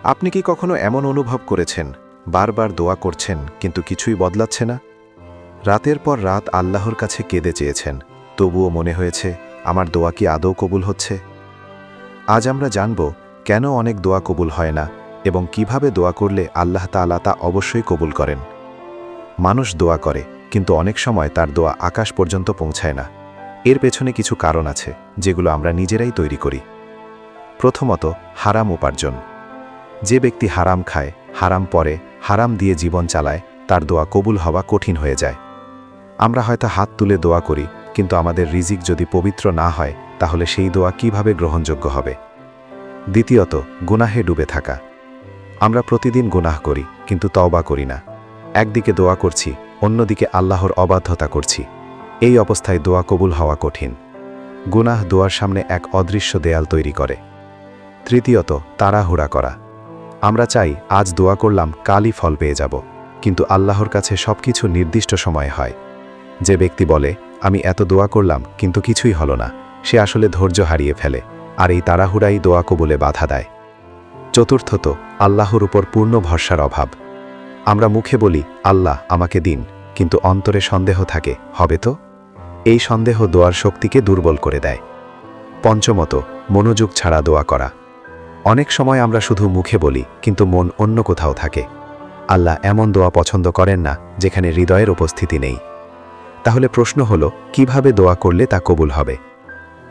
আপনি কি কখনো এমন অনুভব করেছেন বারবার দোয়া করছেন কিন্তু কিছুই বদলাচ্ছে না? রাতের পর রাত আল্লাহর কাছে কেঁদে চেয়েছেন, তবুও মনে হয়েছে আমার দোয়া কি আদৌ কবুল হচ্ছে? আজ আমরা জানব কেন অনেক দোয়া কবুল হয় না এবং কিভাবে দোয়া করলে আল্লাহ তাআলা তা অবশ্যই কবুল করেন। মানুষ দোয়া করে, কিন্তু অনেক সময় তার দোয়া আকাশ পর্যন্ত পৌঁছায় না। এর পেছনে কিছু কারণ আছে যেগুলো আমরা নিজেরাই তৈরি করি। প্রথমত, হারাম উপার্জন। যে ব্যক্তি হারাম খায়, হারাম পরে, হারাম দিয়ে জীবন চালায়, তার দোয়া কবুল হওয়া কঠিন হয়ে যায়। আমরা হয়তো হাত তুলে দোয়া করি, কিন্তু আমাদের রিজিক যদি পবিত্র না হয় তাহলে সেই দোয়া কিভাবে গ্রহণযোগ্য হবে? দ্বিতীয়ত, গুনাহে ডুবে থাকা। আমরা প্রতিদিন গুনাহ করি কিন্তু তওবা করি না। একদিকে দোয়া করছি, অন্যদিকে আল্লাহর অবাধ্যতা করছি। এই অবস্থায় দোয়া কবুল হওয়া কঠিন। গুনাহ দোয়ার সামনে এক অদৃশ্য দেয়াল তৈরি করে। তৃতীয়ত, তাড়াহুড়া করা। আমরা চাই আজ দোয়া করলাম কালই ফল পেয়ে যাব, কিন্তু আল্লাহর কাছে সবকিছু নির্দিষ্ট সময়ে হয়। যে ব্যক্তি বলে আমি এত দোয়া করলাম কিন্তু কিছুই হলো না, সে আসলে ধৈর্য হারিয়ে ফেলে, আর এই তাড়াহুড়াই দোয়া কবুলে বাধা দেয়। চতুর্থত, আল্লাহর উপর পূর্ণ ভরসার অভাব। আমরা মুখে বলি আল্লাহ আমাকে দিন, কিন্তু অন্তরে সন্দেহ থাকে, হবে তো? এই সন্দেহ দোয়ার শক্তিকে দুর্বল করে দেয়। পঞ্চমত, মনোযোগ ছাড়া দোয়া করা। অনেক সময় আমরা শুধু মুখে বলি কিন্তু মন অন্য কোথাও থাকে। আল্লাহ এমন দোয়া পছন্দ করেন না যেখানে হৃদয়ের উপস্থিতি নেই। তাহলে প্রশ্ন হলো, কিভাবে দোয়া করলে তা কবুল হবে?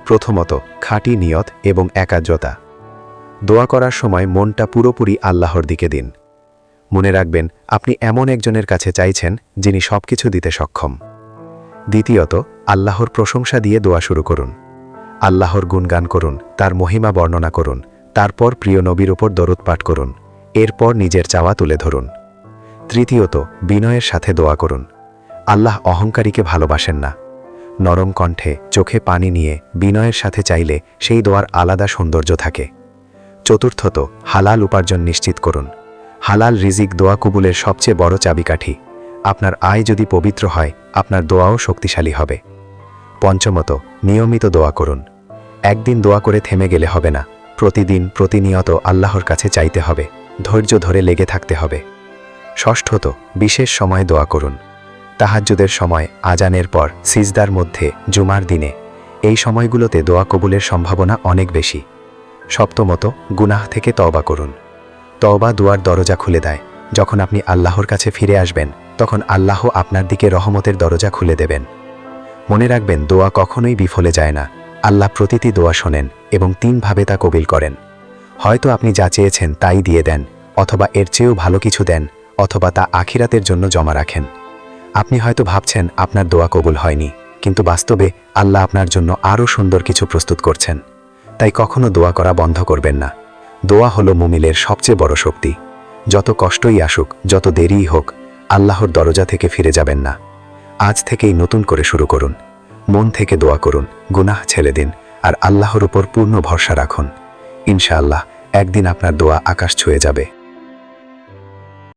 প্রথমত, খাঁটি নিয়ত এবং একাগ্রতা। দোয়া করার সময় মনটা পুরোপুরি আল্লাহর দিকে দিন। মনে রাখবেন আপনি এমন একজনের কাছে চাইছেন যিনি সবকিছু দিতে সক্ষম। দ্বিতীয়ত, আল্লাহর প্রশংসা দিয়ে দোয়া শুরু করুন। আল্লাহর গুণগান করুন, তার মহিমা বর্ণনা করুন, তারপর প্রিয় নবীর উপর দরুদ পাঠ করুন, এরপর নিজের চাওয়া তুলে ধরুন। তৃতীয়ত, বিনয়ের সাথে দোয়া করুন। আল্লাহ অহংকারীকে ভালোবাসেন না। নরম কণ্ঠে, চোখে পানি নিয়ে বিনয়ের সাথে চাইলে সেই দোয়ার আলাদা সৌন্দর্য থাকে। চতুর্থত, হালাল উপার্জন নিশ্চিত করুন। হালাল রিজিক দোয়া কবুলের সবচেয়ে বড় চাবিকাঠি। আপনার আয় যদি পবিত্র হয়, আপনার দোয়াও শক্তিশালী হবে। পঞ্চমত, নিয়মিত দোয়া করুন। একদিন দোয়া করে থেমে গেলে হবে না, প্রতিদিন প্রতিনিয়ত আল্লাহর কাছে চাইতে হবে, ধৈর্য ধরে লেগে থাকতে হবে। ষষ্ঠত, বিশেষ সময় দোয়া করুন। তাহাজ্জুদের সময়, আজানের পর, সিজদার মধ্যে, জুমার দিনে, এই সময়গুলোতে দোয়া কবুলের সম্ভাবনা অনেক বেশি। সপ্তমত, গুনাহ থেকে তওবা করুন। তওবা দুয়ার দরজা খুলে দেয়। যখন আপনি আল্লাহর কাছে ফিরে আসবেন, তখন আল্লাহ আপনার দিকে রহমতের দরজা খুলে দেবেন। মনে রাখবেন, দোয়া কখনোই বিফলে যায় না। আল্লাহ প্রতিটি দোয়া শোনেন এবং তিনভাবে তা কবুল করেন। হয়তো আপনি যা চেয়েছেন তাই দিয়ে দেন, অথবা এর চেয়েও ভালো কিছু দেন, অথবা তা আখিরাতের জন্য জমা রাখেন। আপনি হয়তো ভাবছেন আপনার দোয়া কবুল হয়নি, কিন্তু বাস্তবে আল্লাহ আপনার জন্য আরও সুন্দর কিছু প্রস্তুত করছেন। তাই কখনো দোয়া করা বন্ধ করবেন না। দোয়া হলো মুমিনের সবচেয়ে বড় শক্তি। যত কষ্টই আসুক, যত দেরিই হোক, আল্লাহর দরজা থেকে ফিরে যাবেন না। আজ থেকেই নতুন করে শুরু করুন। মন থেকে দোয়া করুন, গুনাহ ছেড়ে দিন, আর আল্লাহর উপর পূর্ণ ভরসা রাখুন। ইনশাআল্লাহ একদিন আপনার দোয়া আকাশ ছুঁয়ে যাবে।